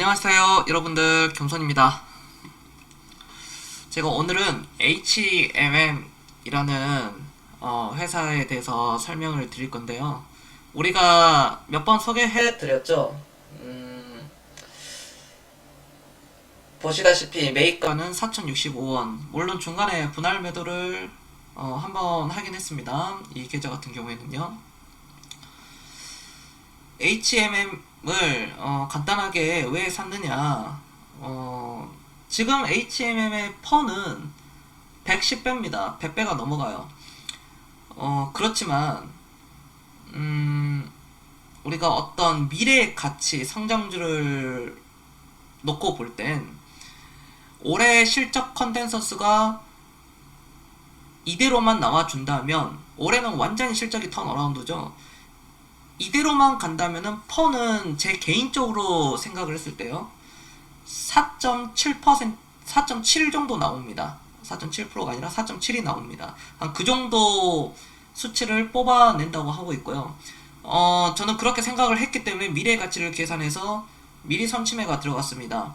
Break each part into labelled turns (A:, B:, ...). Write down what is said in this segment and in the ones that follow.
A: 안녕하세요 여러분들, 겸손입니다. 제가 오늘은 HMM이라는 회사에 대해서 설명을 드릴 건데요. 우리가 몇 번 소개해 드렸죠. 보시다시피 매입가는 4,065원. 물론 중간에 분할 매도를 한번 하긴 했습니다. 이 계좌 같은 경우에는요. HMM을 간단하게 왜 샀느냐. 지금 HMM의 펀은 110배입니다. 100배가 넘어가요. 그렇지만 우리가 어떤 미래의 가치, 성장주를 놓고 볼 땐 올해 실적 컨센서스가 이대로만 나와준다면, 올해는 완전히 실적이 턴어라운드죠. 이대로만 간다면은 펀은 제 개인적으로 생각을 했을 때요, 4.7%, 4.7 정도 나옵니다. 4.7%가 아니라 4.7이 나옵니다. 한 그 정도 수치를 뽑아낸다고 하고 있고요. 저는 그렇게 생각을 했기 때문에 미래 가치를 계산해서 미리 선침해가 들어갔습니다.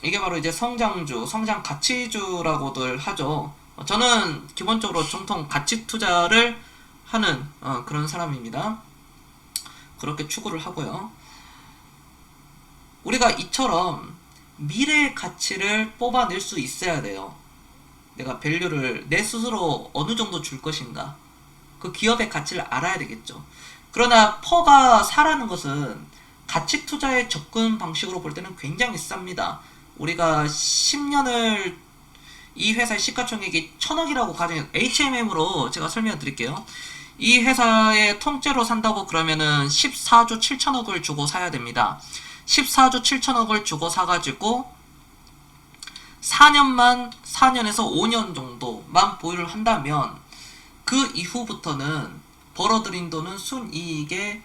A: 이게 바로 이제 성장주, 성장 가치주라고들 하죠. 저는 기본적으로 정통 가치 투자를 하는 그런 사람입니다. 그렇게 추구를 하고요. 우리가 이처럼 미래의 가치를 뽑아낼 수 있어야 돼요. 내가 밸류를 내 스스로 어느 정도 줄 것인가, 그 기업의 가치를 알아야 되겠죠. 그러나 퍼가 사라는 것은 가치 투자의 접근 방식으로 볼 때는 굉장히 쌉니다. 우리가 10년을 이 회사의 시가총액이 1,000억이라고 가정해, HMM으로 제가 설명을 드릴게요. 이 회사의 통째로 산다고 그러면은 14조 7천억을 주고 사야 됩니다. 14조 7천억을 주고 사가지고 4년에서 5년 정도만 보유를 한다면, 그 이후부터는 벌어들인 돈은 순이익에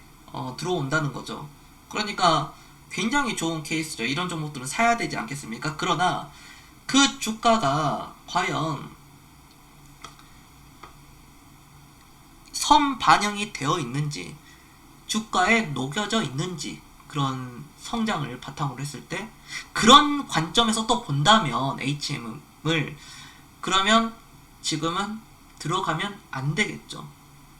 A: 들어온다는 거죠. 그러니까 굉장히 좋은 케이스죠. 이런 종목들은 사야 되지 않겠습니까? 그러나 그 주가가 과연 선반영이 되어 있는지, 주가에 녹여져 있는지, 그런 성장을 바탕으로 했을 때 그런 관점에서 또 본다면 HM을, 그러면 지금은 들어가면 안 되겠죠.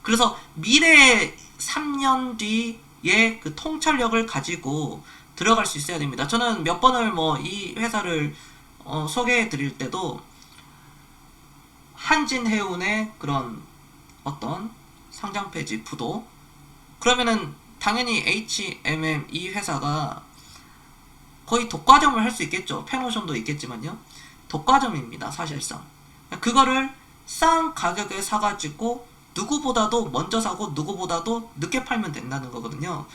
A: 그래서 미래 3년 뒤에 그 통찰력을 가지고 들어갈 수 있어야 됩니다. 저는 몇 번을 이 회사를 소개해 드릴 때도 한진해운의 그런 어떤 상장 폐지 부도, 그러면은 당연히 HMM 이 회사가 거의 독과점을 할 수 있겠죠. 펜오션도 있겠지만요. 독과점입니다, 사실상. 그거를 싼 가격에 사가지고 누구보다도 먼저 사고 누구보다도 늦게 팔면 된다는 거거든요.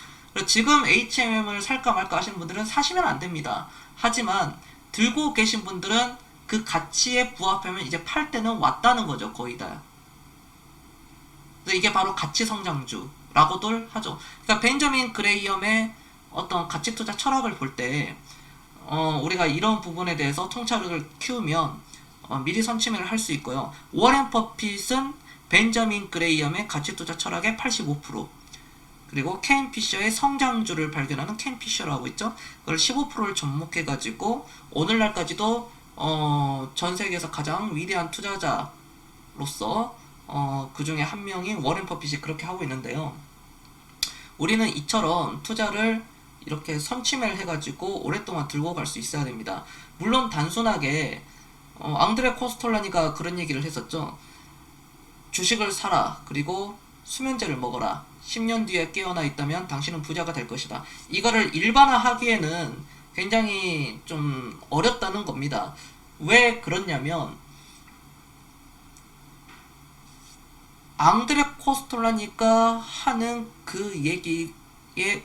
A: 지금 HMM을 살까 말까 하시는 분들은 사시면 안 됩니다. 하지만 들고 계신 분들은 그 가치에 부합하면 이제 팔 때는 왔다는 거죠, 거의 다. 이게 바로 가치 성장주라고들 하죠. 그러니까 벤저민 그레이엄의 어떤 가치 투자 철학을 볼 때, 우리가 이런 부분에 대해서 통찰력을 키우면 미리 선침을 할 수 있고요. 워렌 버핏은 벤저민 그레이엄의 가치 투자 철학의 85%, 그리고 켄 피셔의 성장주를 발견하는 켄 피셔라고 있죠. 그걸 15%를 접목해가지고 오늘날까지도 전 세계에서 가장 위대한 투자자로서 그 중에 한 명인 워렌 버핏이 그렇게 하고 있는데요. 우리는 이처럼 투자를 이렇게 선침을 해가지고 오랫동안 들고 갈 수 있어야 됩니다. 물론 단순하게 앙드레 코스톨라니가 그런 얘기를 했었죠. 주식을 사라, 그리고 수면제를 먹어라. 10년 뒤에 깨어나 있다면 당신은 부자가 될 것이다. 이거를 일반화하기에는 굉장히 좀 어렵다는 겁니다. 왜 그렇냐면, 앙드레 코스톨라니까 하는 그 얘기의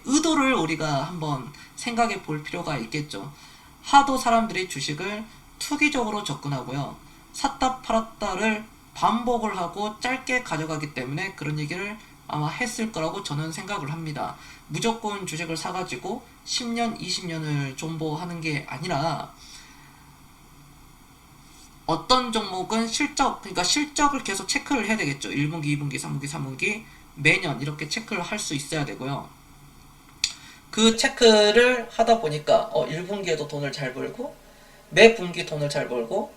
A: 의도를 우리가 한번 생각해 볼 필요가 있겠죠. 하도 사람들이 주식을 투기적으로 접근하고요, 샀다 팔았다를 반복을 하고 짧게 가져가기 때문에 그런 얘기를 아마 했을 거라고 저는 생각을 합니다. 무조건 주식을 사가지고 10년, 20년을 존버하는 게 아니라, 어떤 종목은 그러니까 실적을 계속 체크를 해야 되겠죠. 1분기, 2분기, 3분기, 3분기 매년 이렇게 체크를 할 수 있어야 되고요. 그 체크를 하다 보니까 1분기에도 돈을 잘 벌고 매 분기 돈을 잘 벌고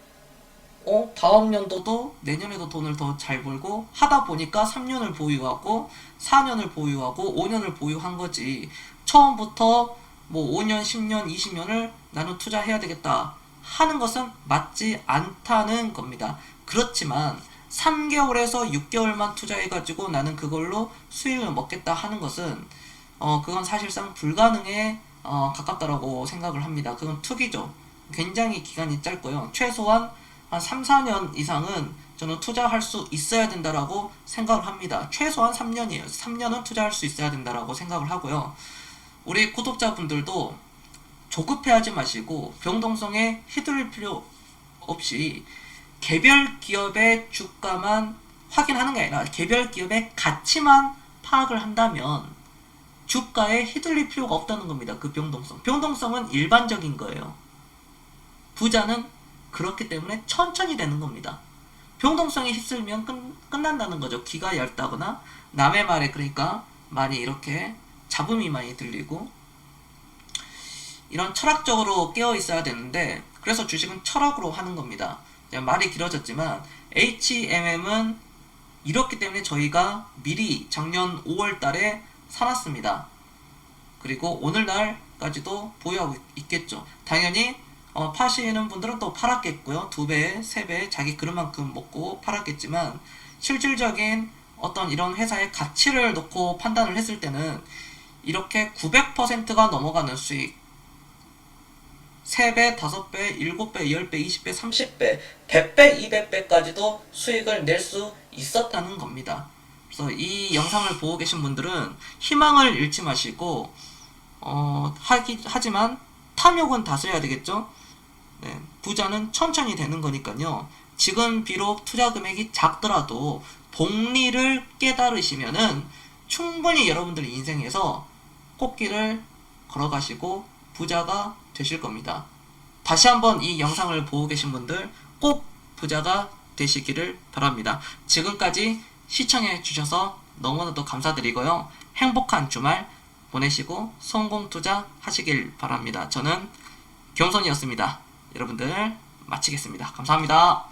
A: 다음 연도도 내년에도 돈을 더 잘 벌고 하다 보니까 3년을 보유하고 4년을 보유하고 5년을 보유한 거지. 처음부터 뭐 5년, 10년, 20년을 나는 투자해야 되겠다 하는 것은 맞지 않다는 겁니다. 그렇지만 3개월에서 6개월만 투자해가지고 나는 그걸로 수익을 먹겠다 하는 것은 그건 사실상 불가능에 가깝다라고 생각을 합니다. 그건 투기죠. 굉장히 기간이 짧고요. 최소한 한 3, 4년 이상은 저는 투자할 수 있어야 된다라고 생각을 합니다. 최소한 3년이에요. 3년은 투자할 수 있어야 된다라고 생각을 하고요. 우리 구독자분들도 조급해하지 마시고 병동성에 휘둘릴 필요 없이 개별 기업의 주가만 확인하는 게 아니라 개별 기업의 가치만 파악을 한다면 주가에 휘둘릴 필요가 없다는 겁니다. 그 병동성. 병동성은 일반적인 거예요. 부자는 그렇기 때문에 천천히 되는 겁니다. 병동성에 휩쓸면 끝난다는 거죠. 귀가 얇다거나 남의 말에 그러니까 많이 이렇게 잡음이 많이 들리고 이런 철학적으로 깨어 있어야 되는데 그래서 주식은 철학으로 하는 겁니다. 말이 길어졌지만 HMM은 이렇기 때문에 저희가 미리 작년 5월 달에 사놨습니다. 그리고 오늘날까지도 보유하고 있겠죠. 당연히 파시는 분들은 또 팔았겠고요. 2배, 3배 자기 그릇만큼 먹고 팔았겠지만 실질적인 어떤 이런 회사의 가치를 놓고 판단을 했을 때는 이렇게 900%가 넘어가는 수익 3배, 5배, 7배, 10배, 20배, 30배, 100배, 200배까지도 수익을 낼 수 있었다는 겁니다. 그래서 이 영상을 보고 계신 분들은 희망을 잃지 마시고 하지만 탐욕은 다스려야 되겠죠. 네, 부자는 천천히 되는 거니까요. 지금 비록 투자 금액이 작더라도 복리를 깨달으시면은 충분히 여러분들 인생에서 꽃길을 걸어가시고 부자가 되실 겁니다. 다시 한번 이 영상을 보고 계신 분들 꼭 부자가 되시기를 바랍니다. 지금까지 시청해 주셔서 너무나도 감사드리고요. 행복한 주말 보내시고 성공 투자 하시길 바랍니다. 저는 경선이었습니다. 여러분들 마치겠습니다. 감사합니다.